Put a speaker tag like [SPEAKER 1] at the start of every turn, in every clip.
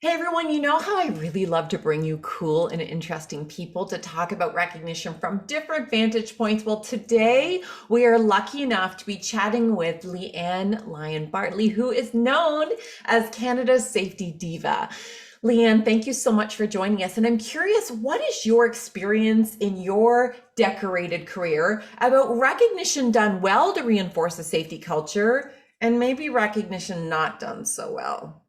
[SPEAKER 1] Hey everyone, you know how I really love to bring you cool and interesting people to talk about recognition from different vantage points? Well, today we are lucky enough to be chatting with Leanne Lyon-Bartley, who is known as Canada's safety diva. Leanne, thank you so much for joining us. And I'm curious, what is your experience in your decorated career about recognition done well to reinforce a safety culture and maybe recognition not done so well?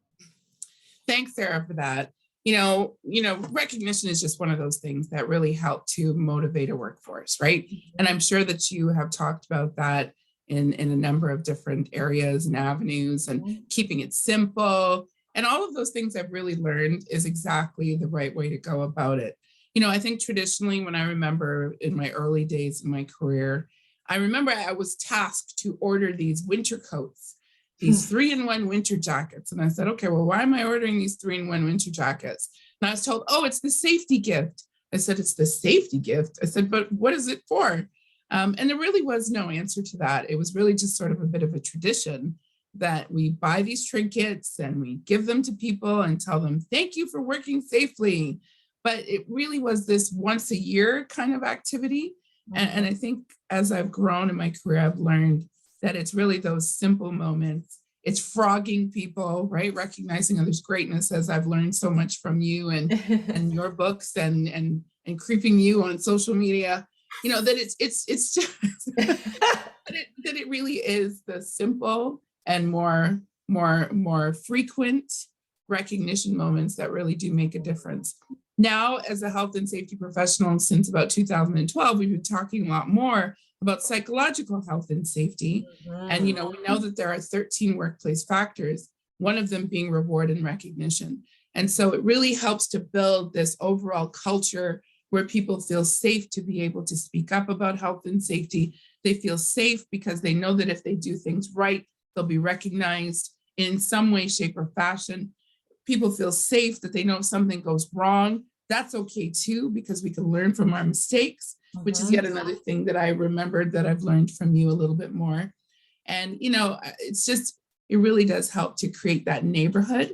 [SPEAKER 2] Thanks, Sarah, for that. Recognition is just one of those things that really help to motivate a workforce, right? And I'm sure that you have talked about that in a number of different areas and avenues and keeping it simple. And all of those things I've really learned is exactly the right way to go about it. I think traditionally, when I remember in my early days in my career, I remember I was tasked to order these winter coats, these 3-in-1 winter jackets. And I said, okay, well, why am I ordering these 3-in-1 winter jackets? And I was told, oh, it's the safety gift. I said, it's the safety gift. I said, but what is it for? And there really was no answer to that. It was really just sort of a bit of a tradition that we buy these trinkets and we give them to people and tell them, thank you for working safely. But it really was this once a year kind of activity. And I think as I've grown in my career, I've learned that it's really those simple moments. It's frogging people, right? Recognizing others' greatness, as I've learned so much from you and your books and creeping you on social media. That it's just that it really is the simple and more frequent recognition moments that really do make a difference. Now, as a health and safety professional since about 2012, we've been talking a lot more about psychological health and safety. And, we know that there are 13 workplace factors, one of them being reward and recognition. And so it really helps to build this overall culture where people feel safe to be able to speak up about health and safety. They feel safe because they know that if they do things right, they'll be recognized in some way, shape, or fashion. People feel safe that they know if something goes wrong, that's okay too, because we can learn from our mistakes, which is yet another thing that I remembered that I've learned from you a little bit more. And, it really does help to create that neighborhood.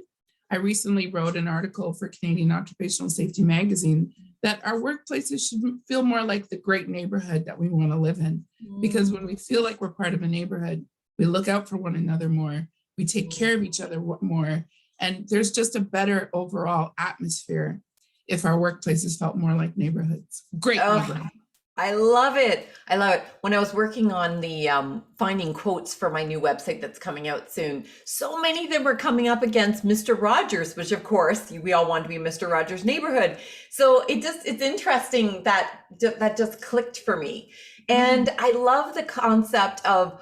[SPEAKER 2] I recently wrote an article for Canadian Occupational Safety Magazine that our workplaces should feel more like the great neighborhood that we want to live in. Because when we feel like we're part of a neighborhood, we look out for one another more, we take care of each other more, and there's just a better overall atmosphere if our workplaces felt more like neighborhoods. Great neighborhood.
[SPEAKER 1] I love it. I love it. When I was working on the finding quotes for my new website that's coming out soon, so many of them were coming up against Mr. Rogers, which of course we all want to be Mr. Rogers' neighborhood. So it's interesting that that just clicked for me. And I love the concept of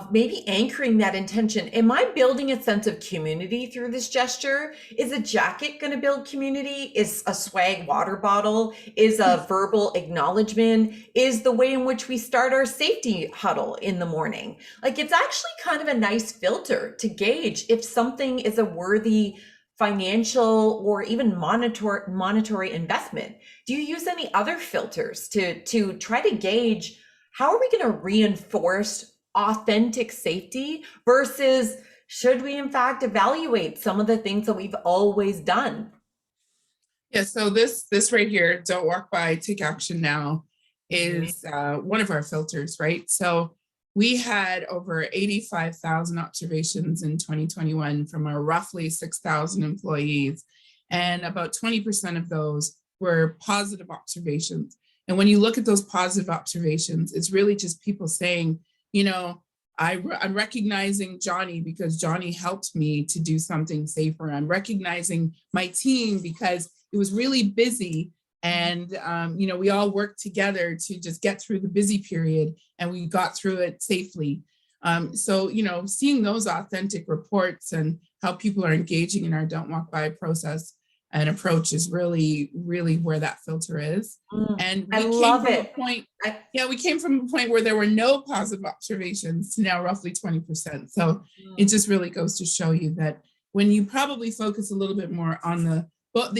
[SPEAKER 1] maybe anchoring that intention. Am I building a sense of community through this gesture? Is a jacket going to build community? Is a swag water bottle? Is a verbal acknowledgement? Is the way in which we start our safety huddle in the morning? Like, it's actually kind of a nice filter to gauge if something is a worthy financial or even monetary investment. Do you use any other filters to try to gauge how are we going to reinforce authentic safety versus should we in fact evaluate some of the things that we've always done?
[SPEAKER 2] Yeah, so this right here, don't walk by, take action now, is one of our filters, right? So we had over 85,000 observations in 2021 from our roughly 6,000 employees, and about 20% of those were positive observations. And when you look at those positive observations, it's really just people saying, I'm recognizing Johnny because Johnny helped me to do something safer. I'm recognizing my team because it was really busy. And, we all worked together to just get through the busy period and we got through it safely. So, seeing those authentic reports and how people are engaging in our Don't Walk By process and approach is really, really where that filter is. And we came from a point, we came from a point where there were no positive observations to now roughly 20%. So it just really goes to show you that when you probably focus a little bit more on the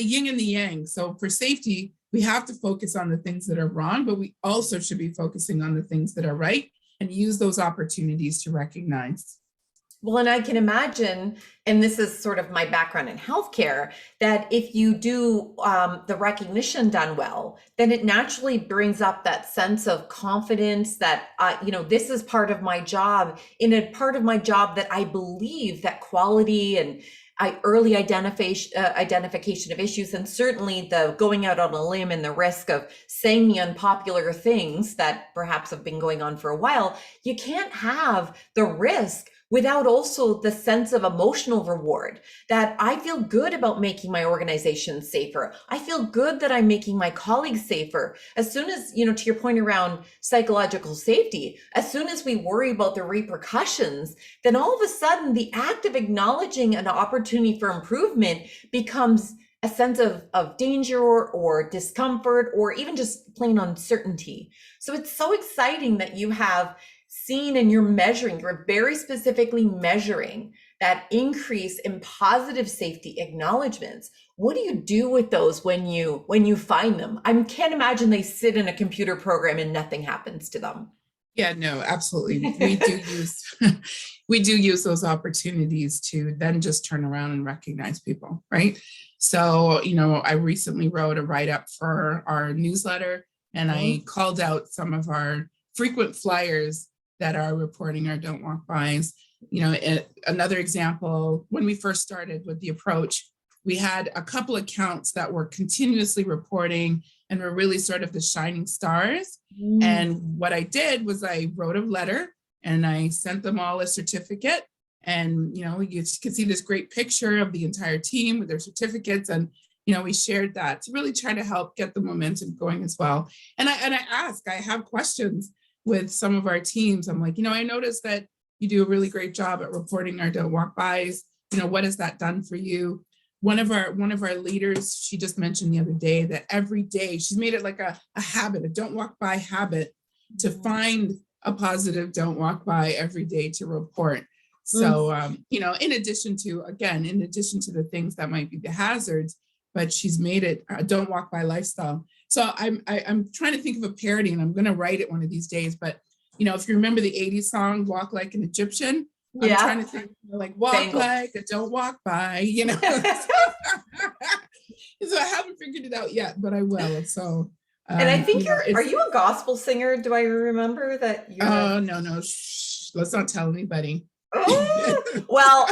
[SPEAKER 2] yin and the yang. So for safety, we have to focus on the things that are wrong, but we also should be focusing on the things that are right and use those opportunities to recognize.
[SPEAKER 1] Well, and I can imagine, and this is sort of my background in healthcare, that if you do the recognition done well, then it naturally brings up that sense of confidence that, this is part of my job, in a part of my job that I believe that quality and early identification of issues, and certainly the going out on a limb and the risk of saying the unpopular things that perhaps have been going on for a while, you can't have the risk without also the sense of emotional reward that I feel good about making my organization safer. I feel good that I'm making my colleagues safer. As soon as, to your point around psychological safety, as soon as we worry about the repercussions, then all of a sudden the act of acknowledging an opportunity for improvement becomes a sense of danger or discomfort or even just plain uncertainty. So it's so exciting that you have seen and you're very specifically measuring that increase in positive safety acknowledgements. What do you do with those when you find them? I can't imagine they sit in a computer program and nothing happens to them.
[SPEAKER 2] Yeah, no, absolutely. We do use we do use those opportunities to then just turn around and recognize people, right? So, I recently wrote a write-up for our newsletter, and I called out some of our frequent flyers that are reporting our don't walk bys. Another example, when we first started with the approach, we had a couple accounts that were continuously reporting and were really sort of the shining stars. And what I did was I wrote a letter and I sent them all a certificate. And, you can see this great picture of the entire team with their certificates. And, we shared that to really try to help get the momentum going as well. And I have questions with some of our teams. I'm like, I noticed that you do a really great job at reporting our don't walk bys. What has that done for you? One of our leaders, she just mentioned the other day that every day she's made it like a habit, a don't walk by habit, to find a positive don't walk by every day to report. So, in addition to the things that might be the hazards, but she's made it a don't walk by lifestyle. So I'm trying to think of a parody, and I'm going to write it one of these days. But if you remember the '80s song "Walk Like an Egyptian," I'm trying to think like "Walk Bangles. Like a Don't Walk By," So I haven't figured it out yet, but I will. So,
[SPEAKER 1] and I think are you a gospel singer? Do I remember that?
[SPEAKER 2] Oh no! Shh, let's not tell anybody.
[SPEAKER 1] Oh, well,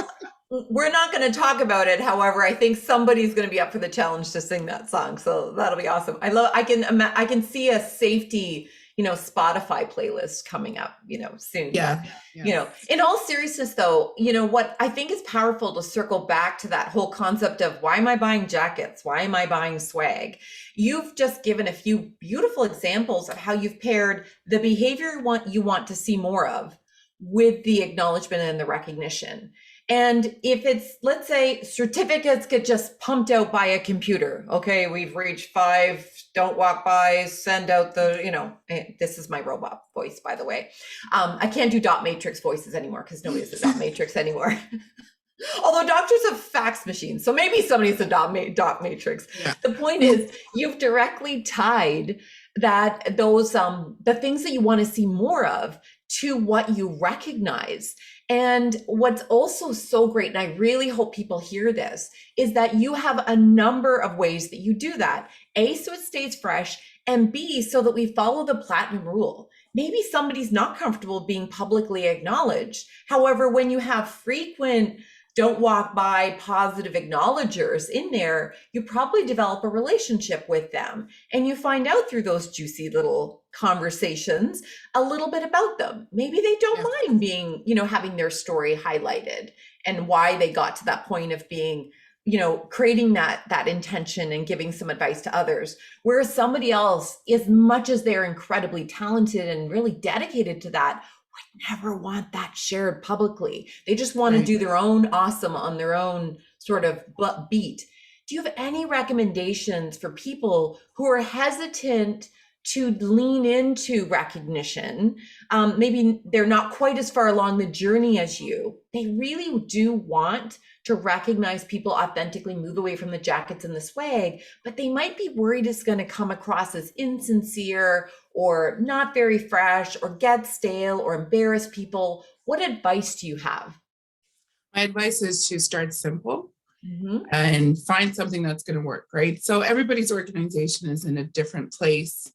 [SPEAKER 1] we're not going to talk about it. However, I think somebody's going to be up for the challenge to sing that song. So that'll be awesome. I can see a safety, Spotify playlist coming up, soon.
[SPEAKER 2] Yeah.
[SPEAKER 1] In all seriousness though, what I think is powerful to circle back to that whole concept of why am I buying jackets? Why am I buying swag? You've just given a few beautiful examples of how you've paired the behavior you want to see more of with the acknowledgement and the recognition. And if it's, let's say, certificates get just pumped out by a computer. Okay, we've reached 5 don't walk by, send out the, this is my robot voice, by the way. I can't do dot matrix voices anymore because nobody does a dot matrix anymore. Although doctors have fax machines, so maybe somebody's a dot matrix. Yeah. The point is, you've directly tied that those the things that you want to see more of to what you recognize. And what's also so great, and I really hope people hear this, is that you have a number of ways that you do that. A, so it stays fresh, and B, so that we follow the platinum rule. Maybe somebody's not comfortable being publicly acknowledged. However, when you have frequent don't walk by positive acknowledgers in there, you probably develop a relationship with them, and you find out through those juicy little conversations a little bit about them. Maybe they don't mind being, having their story highlighted and why they got to that point of being, creating that intention and giving some advice to others. Whereas somebody else, as much as they're incredibly talented and really dedicated to that, would never want that shared publicly. They just want to do their own awesome on their own sort of beat. Do you have any recommendations for people who are hesitant to lean into recognition? Maybe they're not quite as far along the journey as you. They really do want to recognize people authentically, move away from the jackets and the swag, but they might be worried it's going to come across as insincere or not very fresh or get stale or embarrass people. What advice do you have?
[SPEAKER 2] My advice is to start simple
[SPEAKER 1] Hmm.
[SPEAKER 2] and find something that's going to work, right? So everybody's organization is in a different place,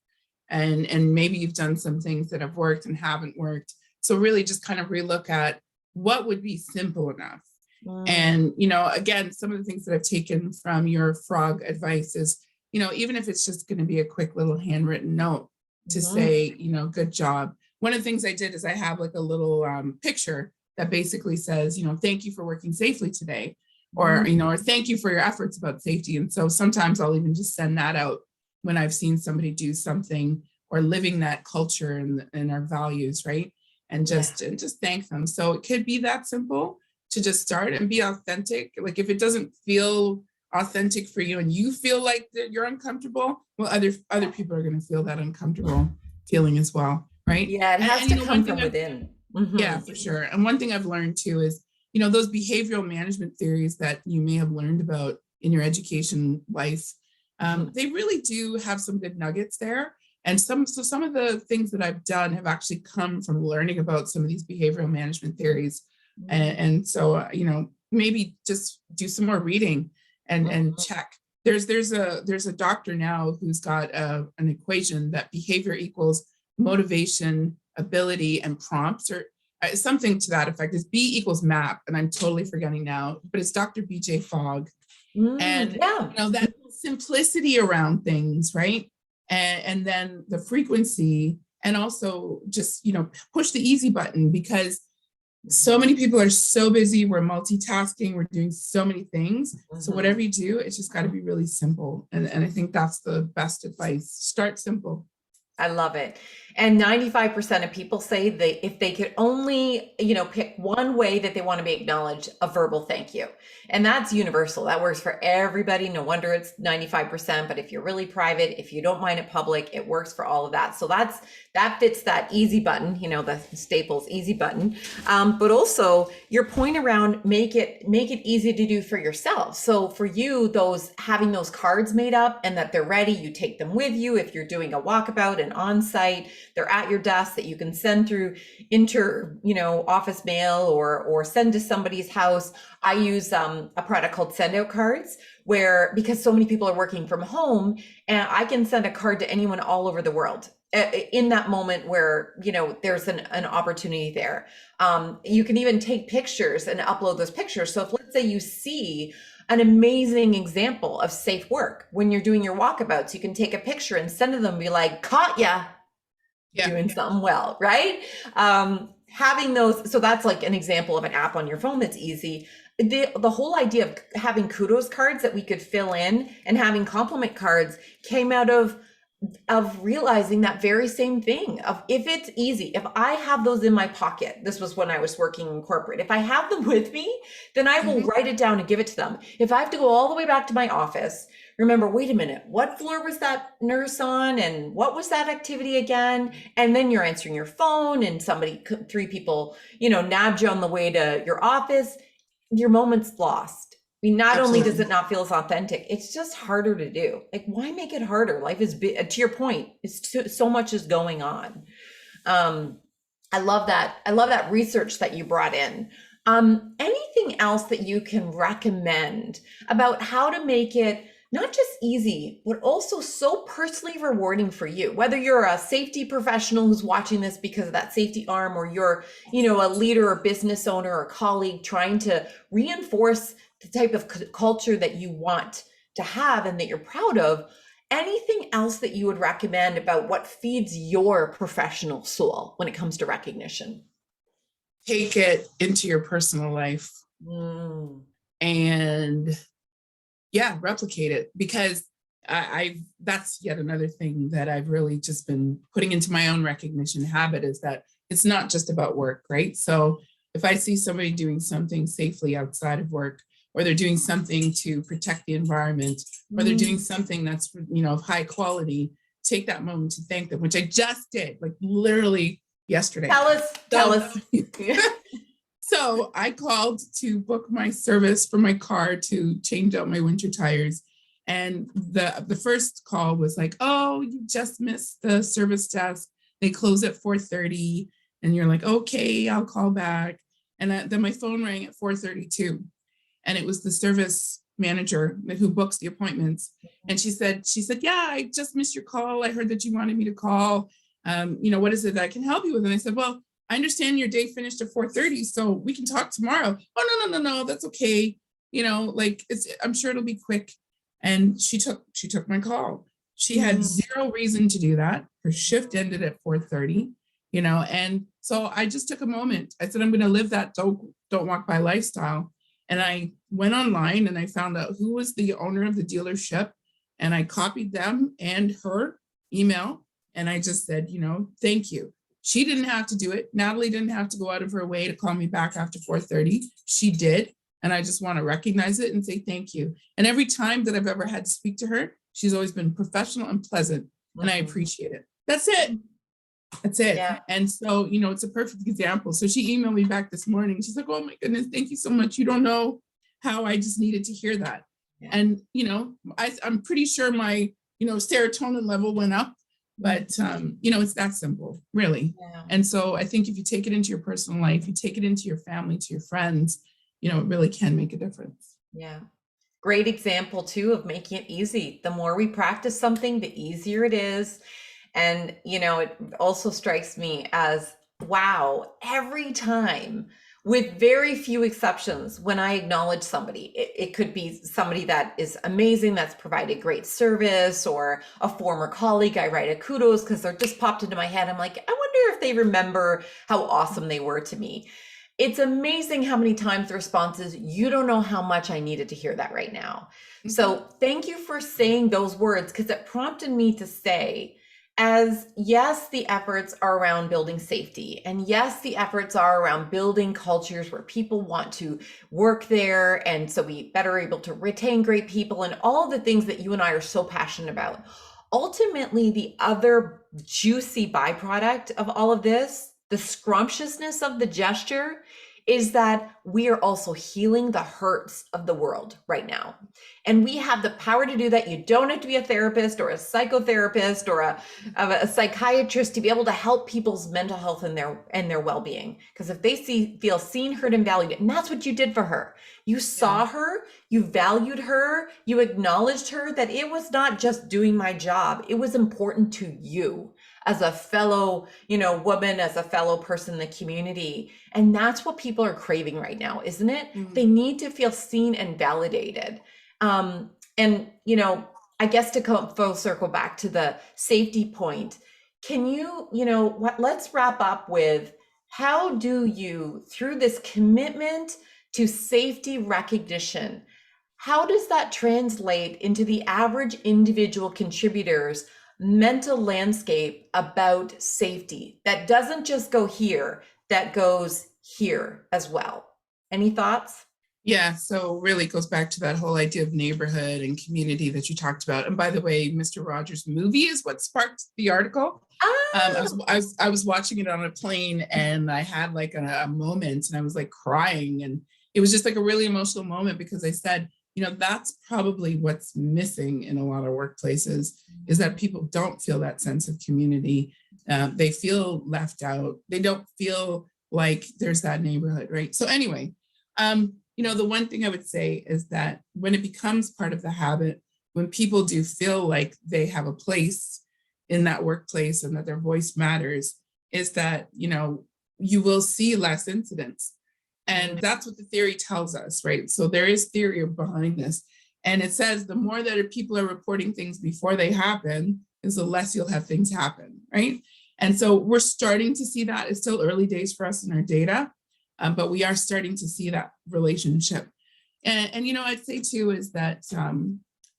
[SPEAKER 2] and maybe you've done some things that have worked and haven't worked. So really just kind of relook at what would be simple enough.
[SPEAKER 1] Mm.
[SPEAKER 2] And, again, some of the things that I've taken from your frog advice is, even if it's just going to be a quick little handwritten note to
[SPEAKER 1] Mhm.
[SPEAKER 2] say, good job. One of the things I did is I have like a little picture that basically says, thank you for working safely today, or,
[SPEAKER 1] Mhm.
[SPEAKER 2] or thank you for your efforts about safety. And so sometimes I'll even just send that out when I've seen somebody do something or living that culture and our values, right? And
[SPEAKER 1] Yeah.
[SPEAKER 2] just thank them. So it could be that simple to just start and be authentic. Like if it doesn't feel authentic for you and you feel like that you're uncomfortable, well, other people are going to feel that uncomfortable feeling as well, right?
[SPEAKER 1] Yeah, it has
[SPEAKER 2] And
[SPEAKER 1] to
[SPEAKER 2] one
[SPEAKER 1] come
[SPEAKER 2] thing
[SPEAKER 1] from
[SPEAKER 2] I've
[SPEAKER 1] within.
[SPEAKER 2] yeah,
[SPEAKER 1] Hmm.
[SPEAKER 2] for sure. And one thing I've learned too is, those behavioral management theories that you may have learned about in your education life, they really do have some good nuggets there. And some of the things that I've done have actually come from learning about some of these behavioral management theories. And so, maybe just do some more reading and check. There's a doctor now who's got an equation that behavior equals motivation, ability, and prompts, or something to that effect. Is B equals map, and I'm totally forgetting now, but it's Dr. BJ Fogg.
[SPEAKER 1] Mm,
[SPEAKER 2] And
[SPEAKER 1] yeah.
[SPEAKER 2] that simplicity around things, right? And then the frequency, and also just push the easy button, because so many people are so busy. We're multitasking, we're doing so many things. So
[SPEAKER 1] Mhm.
[SPEAKER 2] whatever you do, it's just got to be really simple. And I think that's the best advice. Start simple.
[SPEAKER 1] I love it. And 95% of people say that if they could only, pick one way that they want to be acknowledged, a verbal thank you. And that's universal. That works for everybody. No wonder it's 95%. But if you're really private, if you don't mind it public, it works for all of that. So that fits that easy button, the Staples easy button. But also your point around make it easy to do for yourself. So for you, those having those cards made up and that they're ready, you take them with you if you're doing a walkabout and on site, they're at your desk that you can send through office mail or send to somebody's house. I use a product called Send Out Cards, where because so many people are working from home, and I can send a card to anyone all over the world in that moment where there's an opportunity there. You can even take pictures and upload those pictures. So if, let's say, you see an amazing example of safe work when you're doing your walkabouts, you can take a picture and send to them and be like, caught ya
[SPEAKER 2] Yeah.
[SPEAKER 1] doing something well, right? Having those, so that's like an example of an app on your phone that's easy. The whole idea of having kudos cards that we could fill in and having compliment cards came out of realizing that very same thing of, if it's easy, if I have those in my pocket, this was when I was working in corporate, if I have them with me, then I will
[SPEAKER 2] Mhm.
[SPEAKER 1] write it down and give it to them. If I have to go all the way back to my office, remember, wait a minute, what floor was that nurse on and what was that activity again? And then you're answering your phone and three people nabbed you on the way to your office, your moment's lost. I mean, not only does
[SPEAKER 2] Absolutely.
[SPEAKER 1] it not feel as authentic, it's just harder to do. Like, why make it harder? Life is big. To your point, so much is going on. Um, I love that. I love that research that you brought in. Anything else that you can recommend about how to make it not just easy, but also so personally rewarding for you? Whether you're a safety professional who's watching this because of that safety arm, or you're, a leader or business owner or colleague trying to reinforce the type of culture that you want to have and that you're proud of. Anything else that you would recommend about what feeds your professional soul when it comes to recognition?
[SPEAKER 2] Take it into your personal life
[SPEAKER 1] Mm.
[SPEAKER 2] and yeah, replicate it, because I've that's yet another thing that I've really just been putting into my own recognition habit, is that it's not just about work, right? So if I see somebody doing something safely outside of work, or they're doing something to protect the environment, or they're doing
[SPEAKER 1] Mm.
[SPEAKER 2] something that's of high quality, take that moment to thank them, which I just did, like literally yesterday.
[SPEAKER 1] Tell us, tell
[SPEAKER 2] So
[SPEAKER 1] us.
[SPEAKER 2] so I called to book my service for my car to change out my winter tires. And the first call was like, oh, you just missed the service desk. They close at 4:30. And you're like, okay, I'll call back. And then my phone rang at 4:32, and it was the service manager who books the appointments. And she said, yeah, I just missed your call. I heard that you wanted me to call. What is it that I can help you with? And I said, well, I understand your day finished at 4:30, so we can talk tomorrow. Oh, no, that's okay. I'm sure it'll be quick. And she took my call. She had zero reason to do that. Her shift ended at 4:30, and so I just took a moment. I said, I'm going to live that don't walk by lifestyle. And I went online and I found out who was the owner of the dealership, and I copied them and her email. And I just said, thank you. She didn't have to do it. Natalie didn't have to go out of her way to call me back after 4:30. She did. And I just want to recognize it and say thank you. And every time that I've ever had to speak to her, she's always been professional and pleasant. And I appreciate it. That's it. That's it.
[SPEAKER 1] Yeah.
[SPEAKER 2] And so, it's a perfect example. So she emailed me back this morning. She's like, oh my goodness, thank you so much. You don't know how I just needed to hear that. Yeah. And, I'm pretty sure my, serotonin level went up, but, it's that simple, really. Yeah. And so I think if you take it into your personal life, you take it into your family, to your friends, it really can make a difference.
[SPEAKER 1] Yeah. Great example too of making it easy. The more we practice something, the easier it is. And, it also strikes me as, wow, every time, with very few exceptions, when I acknowledge somebody, it could be somebody that is amazing, that's provided great service, or a former colleague, I write a kudos because they're just popped into my head. I'm like, I wonder if they remember how awesome they were to me. It's amazing how many times the response is, you don't know how much I needed to hear that right now. Mm-hmm. So thank you for saying those words, because it prompted me to say, as yes, the efforts are around building safety. And yes, the efforts are around building cultures where people want to work there. And so we better able to retain great people and all the things that you and I are so passionate about. Ultimately, the other juicy byproduct of all of this, the scrumptiousness of the gesture, is that we are also healing the hurts of the world right now. And we have the power to do that. You don't have to be a therapist or a psychotherapist or a psychiatrist to be able to help people's mental health and their well-being. Because if they feel seen, heard, and valued, and that's what you did for her. You saw her, you valued her, you acknowledged her, that it was not just doing my job. It was important to you as a fellow, woman, as a fellow person in the community. And that's what people are craving right now, isn't it? Mm-hmm. They need to feel seen and validated. I guess to come full circle back to the safety point, can you, let's wrap up with, how do you, through this commitment to safety recognition, how does that translate into the average individual contributor's mental landscape about safety that doesn't just go here, that goes here as well? Any thoughts?
[SPEAKER 2] Yeah, so really it goes back to that whole idea of neighborhood and community that you talked about. And by the way, Mr. Rogers' movie is what sparked the article. I was watching it on a plane, and I had like a moment, and I was like crying, and it was just like a really emotional moment, because I said, that's probably what's missing in a lot of workplaces, is that people don't feel that sense of community. They feel left out. They don't feel like there's that neighborhood, right? So anyway, the one thing I would say is that when it becomes part of the habit, when people do feel like they have a place in that workplace and that their voice matters, is that, you will see less incidents. And that's what the theory tells us, right? So there is theory behind this. And it says the more that people are reporting things before they happen, is the less you'll have things happen, right? And so we're starting to see that. It's still early days for us in our data, but we are starting to see that relationship. And I'd say too, is that,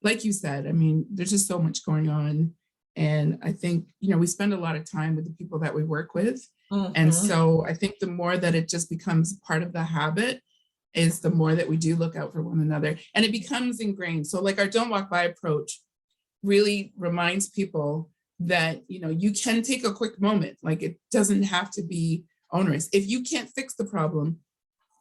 [SPEAKER 2] like you said, there's just so much going on. And I think, we spend a lot of time with the people that we work with. Mm-hmm. And so I think the more that it just becomes part of the habit, is the more that we do look out for one another, and it becomes ingrained. So like our don't walk by approach really reminds people that, you can take a quick moment. Like, it doesn't have to be onerous. If you can't fix the problem,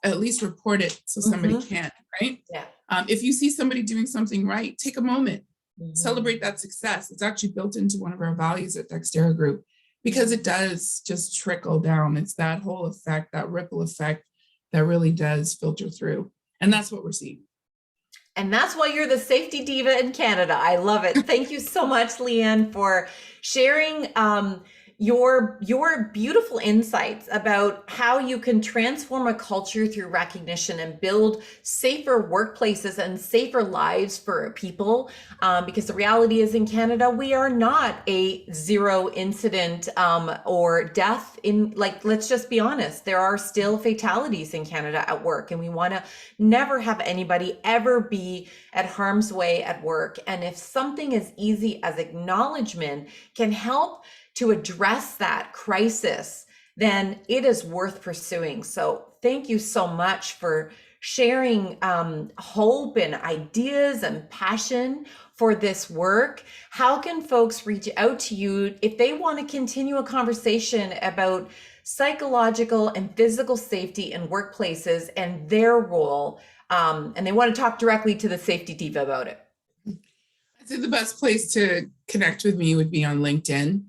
[SPEAKER 2] at least report it so somebody can, right? Yeah. If you see somebody doing something right, take a moment, celebrate that success. It's actually built into one of our values at Dexterra Group, because it does just trickle down. It's that whole effect, that ripple effect, that really does filter through. And that's what we're seeing.
[SPEAKER 1] And that's why you're the safety diva in Canada. I love it. Thank you so much, Leanne, for sharing your beautiful insights about how you can transform a culture through recognition and build safer workplaces and safer lives for people. Because the reality is in Canada, we are not a zero incident or death in, like, let's just be honest, there are still fatalities in Canada at work, and we want to never have anybody ever be at harm's way at work. And if something as easy as acknowledgement can help to address that crisis, then it is worth pursuing. So thank you so much for sharing hope and ideas and passion for this work. How can folks reach out to you if they want to continue a conversation about psychological and physical safety in workplaces and their role, and they want to talk directly to the Safety Diva about it?
[SPEAKER 2] I'd say the best place to connect with me would be on LinkedIn.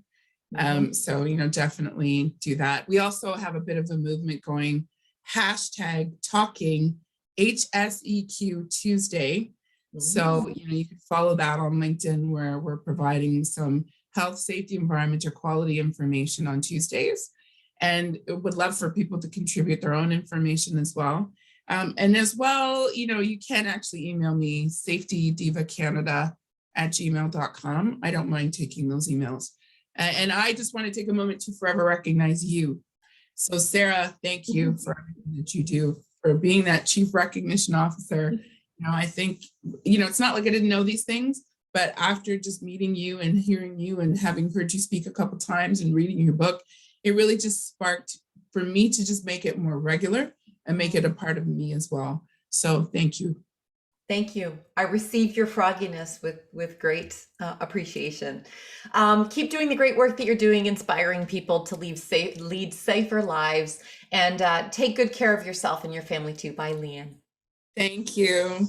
[SPEAKER 2] So, definitely do that. We also have a bit of a movement going, #talking HSEQ Tuesday. So, you can follow that on LinkedIn, where we're providing some health, safety, environment, or quality information on Tuesdays. And would love for people to contribute their own information as well. And as well, you can actually email me, safetydivacanada@gmail.com. I don't mind taking those emails. And I just want to take a moment to forever recognize you. So Sarah, thank you for everything that you do, for being that Chief Recognition Officer. I think, it's not like I didn't know these things, but after just meeting you and hearing you and having heard you speak a couple times and reading your book, it really just sparked for me to just make it more regular and make it a part of me as well. So thank you.
[SPEAKER 1] Thank you. I received your frogginess with great appreciation. Keep doing the great work that you're doing, inspiring people to lead safer lives, and take good care of yourself and your family too. Bye, Leanne.
[SPEAKER 2] Thank you.